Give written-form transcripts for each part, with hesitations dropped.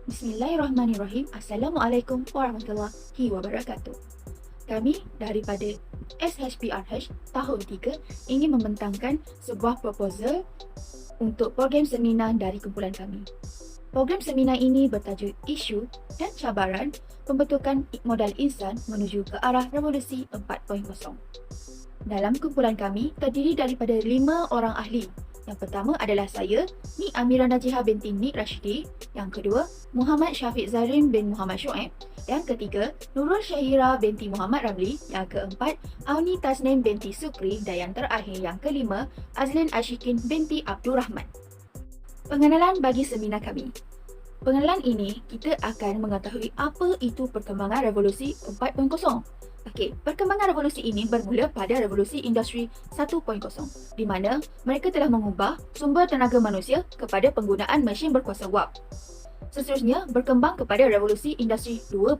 Bismillahirrahmanirrahim. Assalamualaikum warahmatullahi wabarakatuh. Kami daripada SHPRH tahun 3 ingin membentangkan sebuah proposal untuk program seminar dari kumpulan kami. Program seminar ini bertajuk Isu dan Cabaran Pembentukan Modal Insan Menuju ke Arah Revolusi 4.0. Dalam kumpulan kami terdiri daripada 5 orang ahli. Yang pertama adalah saya, Ni Amira Najihah binti Nik Rashidi. Yang kedua, Muhammad Syafiq Zarin bin Muhammad Shoaib. Yang ketiga, Nurul Syahira binti Muhammad Ramli. Yang keempat, Auni Tasnim binti Sukri. Dan yang terakhir, yang kelima, Azlin Ashikin binti Abdul Rahman. Pengenalan bagi seminar kami. Pengenalan ini, kita akan mengetahui apa itu perkembangan revolusi 4.0. Okey, perkembangan revolusi ini bermula pada revolusi industri 1.0 di mana mereka telah mengubah sumber tenaga manusia kepada penggunaan mesin berkuasa wap. Seterusnya berkembang kepada revolusi industri 2.0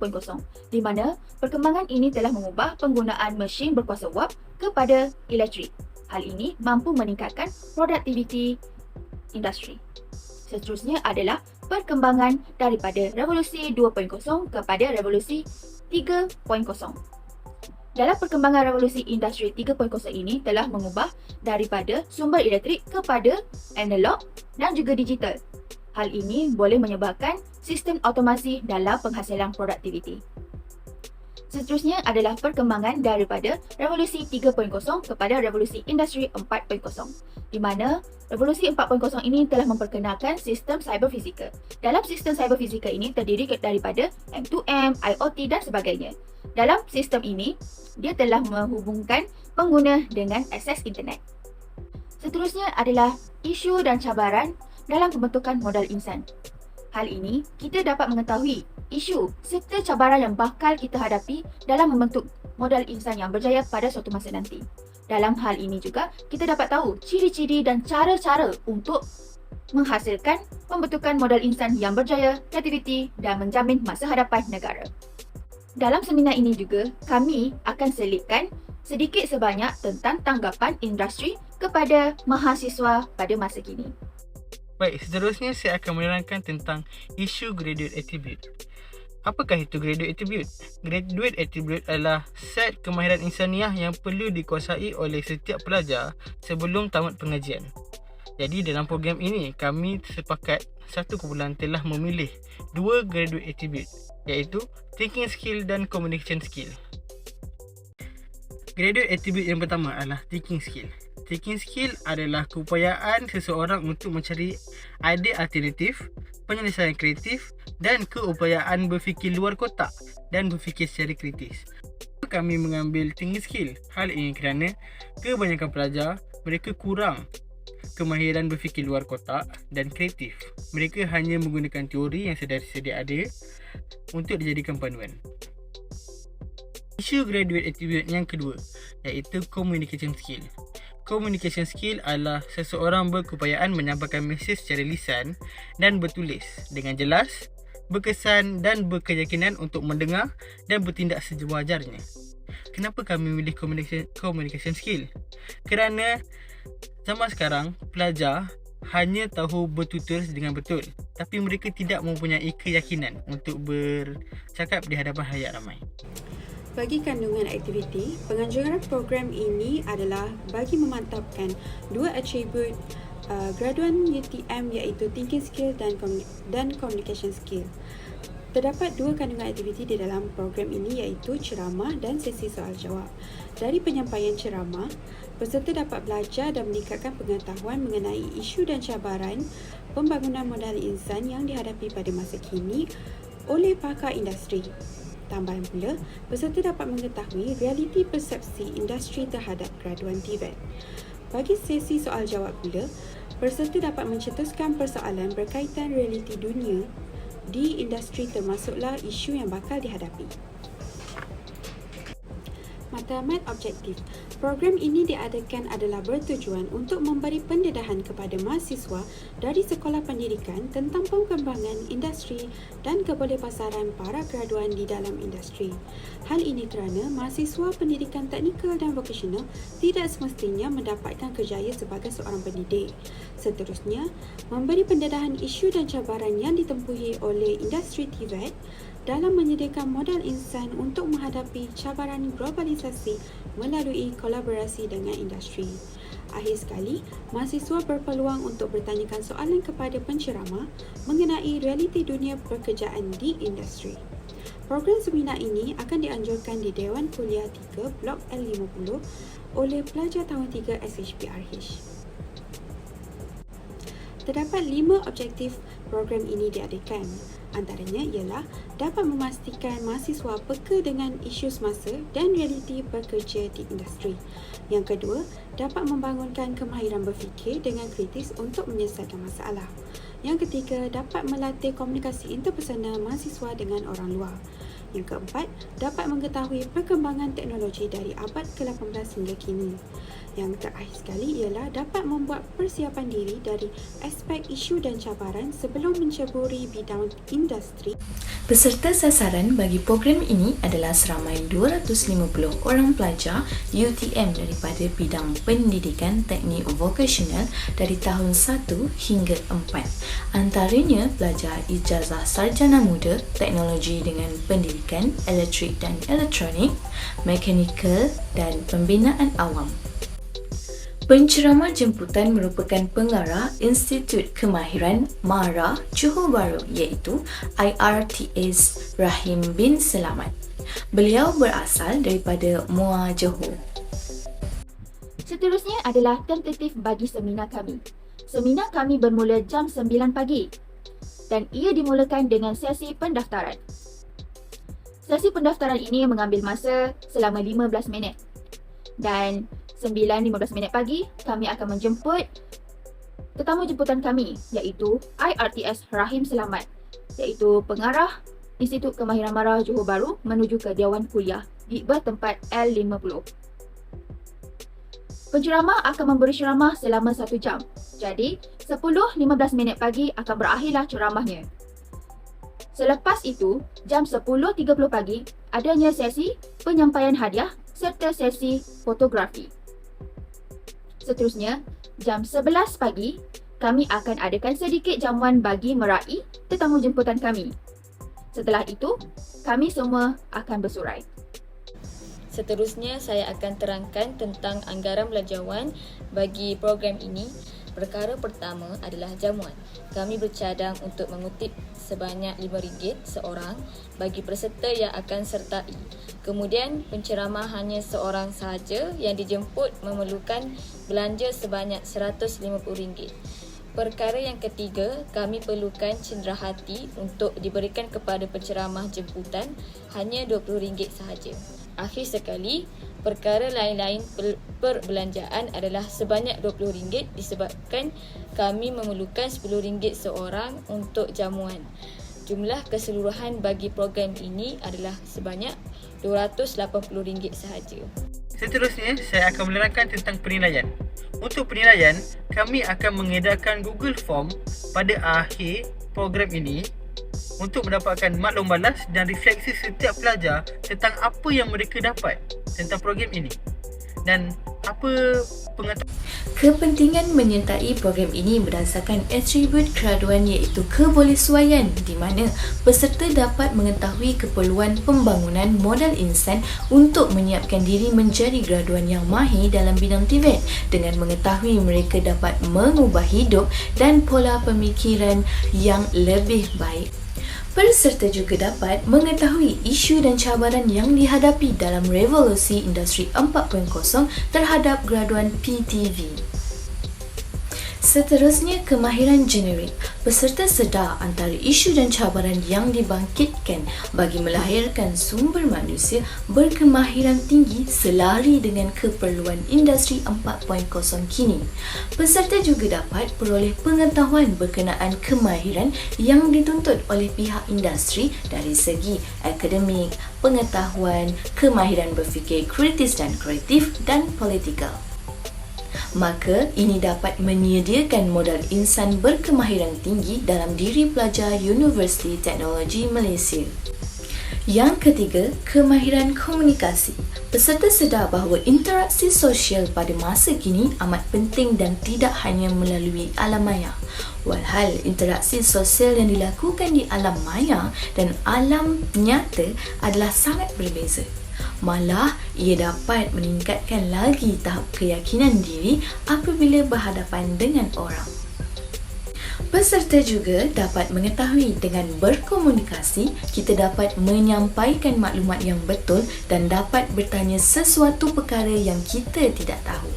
di mana perkembangan ini telah mengubah penggunaan mesin berkuasa wap kepada elektrik. Hal ini mampu meningkatkan produktiviti industri. Seterusnya adalah perkembangan daripada revolusi 2.0 kepada revolusi 3.0. Dalam perkembangan revolusi industri 3.0 ini telah mengubah daripada sumber elektrik kepada analog dan juga digital. Hal ini boleh menyebabkan sistem automasi dalam penghasilan produktiviti. Seterusnya adalah perkembangan daripada revolusi 3.0 kepada revolusi industri 4.0 di mana revolusi 4.0 ini telah memperkenalkan sistem cyber fizikal. Dalam sistem cyber fizikal ini terdiri daripada M2M, IoT dan sebagainya. Dalam sistem ini, dia telah menghubungkan pengguna dengan akses internet. Seterusnya adalah isu dan cabaran dalam pembentukan modal insan. Hal ini, kita dapat mengetahui isu serta cabaran yang bakal kita hadapi dalam membentuk modal insan yang berjaya pada suatu masa nanti. Dalam hal ini juga, kita dapat tahu ciri-ciri dan cara-cara untuk menghasilkan pembentukan modal insan yang berjaya, kreativiti dan menjamin masa hadapan negara. Dalam seminar ini juga, kami akan selitkan sedikit sebanyak tentang tanggapan industri kepada mahasiswa pada masa kini. Baik, seterusnya saya akan menerangkan tentang isu graduate attribute. Apakah itu graduate attribute? Graduate attribute adalah set kemahiran insaniah yang perlu dikuasai oleh setiap pelajar sebelum tamat pengajian. Jadi dalam program ini, kami sepakat satu kumpulan telah memilih 2 graduate attribute iaitu thinking skill dan communication skill. Graduate attribute yang pertama adalah thinking skill. Thinking skill adalah keupayaan seseorang untuk mencari idea alternatif, penyelesaian kreatif dan keupayaan berfikir luar kotak dan berfikir secara kritis. Kami mengambil thinking skill. Hal ini kerana kebanyakan pelajar mereka kurang kemahiran berfikir luar kotak dan kreatif. Mereka hanya menggunakan teori yang sedia ada untuk dijadikan panduan. Isu graduate attribute yang kedua iaitu communication skill. Communication skill adalah seseorang berkeupayaan menyampaikan mesej secara lisan dan bertulis dengan jelas, berkesan dan berkeyakinan untuk mendengar dan bertindak sewajarnya. Kenapa kami memilih communication skill? Kerana zaman sekarang, pelajar hanya tahu bertutur dengan betul, tapi mereka tidak mempunyai keyakinan untuk bercakap di hadapan halayak ramai. Bagi kandungan aktiviti, penganjuran program ini adalah bagi memantapkan 2 atribut graduan UTM iaitu thinking skill dan communication skill. Terdapat 2 kandungan aktiviti di dalam program ini iaitu ceramah dan sesi soal jawab. Dari penyampaian ceramah, peserta dapat belajar dan meningkatkan pengetahuan mengenai isu dan cabaran pembangunan modal insan yang dihadapi pada masa kini oleh pakar industri. Tambahan pula, peserta dapat mengetahui realiti persepsi industri terhadap graduan TVET. Bagi sesi soal jawab pula, peserta dapat mencetuskan persoalan berkaitan realiti dunia di industri termasuklah isu yang bakal dihadapi. Matlamat objektif. Program ini diadakan adalah bertujuan untuk memberi pendedahan kepada mahasiswa dari sekolah pendidikan tentang pengembangan industri dan kebolehpasaran para graduan di dalam industri. Hal ini kerana mahasiswa pendidikan teknikal dan vokasional tidak semestinya mendapatkan kerjaya sebagai seorang pendidik. Seterusnya, memberi pendedahan isu dan cabaran yang ditempuhi oleh industri TVET dalam menyediakan modal insan untuk menghadapi cabaran globalisasi melalui kolaborasi dengan industri. Akhir sekali, mahasiswa berpeluang untuk bertanyakan soalan kepada penceramah mengenai realiti dunia pekerjaan di industri. Program seminar ini akan dianjurkan di Dewan Kuliah 3 Blok L50 oleh pelajar tahun 3 SHPRH. Terdapat 5 objektif program ini diadakan. Antaranya ialah dapat memastikan mahasiswa peka dengan isu semasa dan realiti bekerja di industri. Yang kedua, dapat membangunkan kemahiran berfikir dengan kritis untuk menyelesaikan masalah. Yang ketiga, dapat melatih komunikasi interpersonal mahasiswa dengan orang luar. Yang keempat, dapat mengetahui perkembangan teknologi dari abad ke-18 hingga kini. Yang terakhir sekali ialah dapat membuat persiapan diri dari aspek isu dan cabaran sebelum menceburi bidang industri. Peserta sasaran bagi program ini adalah seramai 250 orang pelajar UTM daripada bidang pendidikan teknik vokasional dari tahun 1 hingga 4. Antaranya pelajar ijazah sarjana muda, teknologi dengan pendidikan, elektrik dan elektronik, mekanikal dan pembinaan awam. Penceramah jemputan merupakan pengarah Institut Kemahiran MARA Johor Bahru iaitu IRTS Rahim bin Selamat. Beliau berasal daripada MUA Johor. Seterusnya adalah tentatif bagi seminar kami. Seminar kami bermula jam 9 pagi dan ia dimulakan dengan sesi pendaftaran. Sesi pendaftaran ini mengambil masa selama 15 minit. Dan 9.15 minit pagi, kami akan menjemput tetamu jemputan kami iaitu IRTS Rahim Selamat iaitu pengarah Institut Kemahiran MARA Johor Bahru menuju ke Dewan Kuliah di bertempat L50. Penceramah akan memberi ceramah selama 1 jam. Jadi, 10.15 minit pagi akan berakhirlah ceramahnya. Selepas itu, jam 10.30 pagi, adanya sesi penyampaian hadiah serta sesi fotografi. Seterusnya, jam 11 pagi, kami akan adakan sedikit jamuan bagi meraih tetamu jemputan kami. Setelah itu, kami semua akan bersurai. Seterusnya, saya akan terangkan tentang anggaran belanjawan bagi program ini. Perkara pertama adalah jamuan. Kami bercadang untuk mengutip sebanyak RM5 seorang bagi peserta yang akan sertai. Kemudian, penceramah hanya seorang sahaja yang dijemput memerlukan belanja sebanyak RM150. Perkara yang ketiga, kami perlukan cenderahati untuk diberikan kepada penceramah jemputan hanya RM20 sahaja. Akhir sekali, perkara lain-lain perbelanjaan adalah sebanyak RM20 disebabkan kami memerlukan RM10 seorang untuk jamuan. Jumlah keseluruhan bagi program ini adalah sebanyak RM280 sahaja. Seterusnya, saya akan menerangkan tentang penilaian. Untuk penilaian, kami akan mengedarkan Google Form pada akhir program ini untuk mendapatkan maklum balas dan refleksi setiap pelajar tentang apa yang mereka dapat tentang program ini dan apa pengetahuan. Kepentingan menyertai program ini berdasarkan atribut graduan iaitu kebolehsuaian di mana peserta dapat mengetahui keperluan pembangunan modal insan untuk menyiapkan diri menjadi graduan yang mahir dalam bidang TVET dengan mengetahui mereka dapat mengubah hidup dan pola pemikiran yang lebih baik. Peserta juga dapat mengetahui isu dan cabaran yang dihadapi dalam revolusi industri 4.0 terhadap graduan PTV. Seterusnya, kemahiran generik. Peserta sedar antara isu dan cabaran yang dibangkitkan bagi melahirkan sumber manusia berkemahiran tinggi selari dengan keperluan industri 4.0 kini. Peserta juga dapat peroleh pengetahuan berkenaan kemahiran yang dituntut oleh pihak industri dari segi akademik, pengetahuan, kemahiran berfikir kritis dan kreatif dan politikal. Maka ini dapat menyediakan modal insan berkemahiran tinggi dalam diri pelajar Universiti Teknologi Malaysia. Yang ketiga, kemahiran komunikasi. Peserta sedar bahawa interaksi sosial pada masa kini amat penting dan tidak hanya melalui alam maya. Walhal interaksi sosial yang dilakukan di alam maya dan alam nyata adalah sangat berbeza. Malah, ia dapat meningkatkan lagi tahap keyakinan diri apabila berhadapan dengan orang. Peserta juga dapat mengetahui dengan berkomunikasi, kita dapat menyampaikan maklumat yang betul dan dapat bertanya sesuatu perkara yang kita tidak tahu.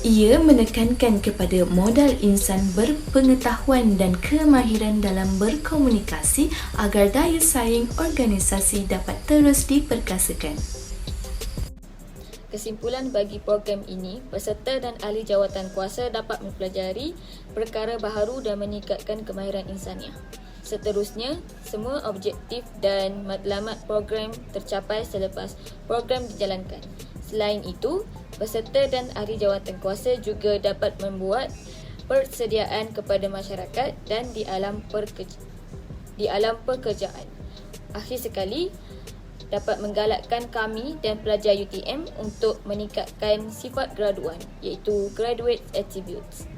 Ia menekankan kepada modal insan berpengetahuan dan kemahiran dalam berkomunikasi agar daya saing organisasi dapat terus diperkasakan. Kesimpulan bagi program ini, peserta dan ahli jawatan kuasa dapat mempelajari perkara baharu dan meningkatkan kemahiran insaniah. Seterusnya, semua objektif dan matlamat program tercapai selepas program dijalankan. Selain itu, peserta dan ahli jawatan kuasa juga dapat membuat persediaan kepada masyarakat dan di alam pekerjaan. Akhir sekali, dapat menggalakkan kami dan pelajar UTM untuk meningkatkan sifat graduan, iaitu Graduate Attributes.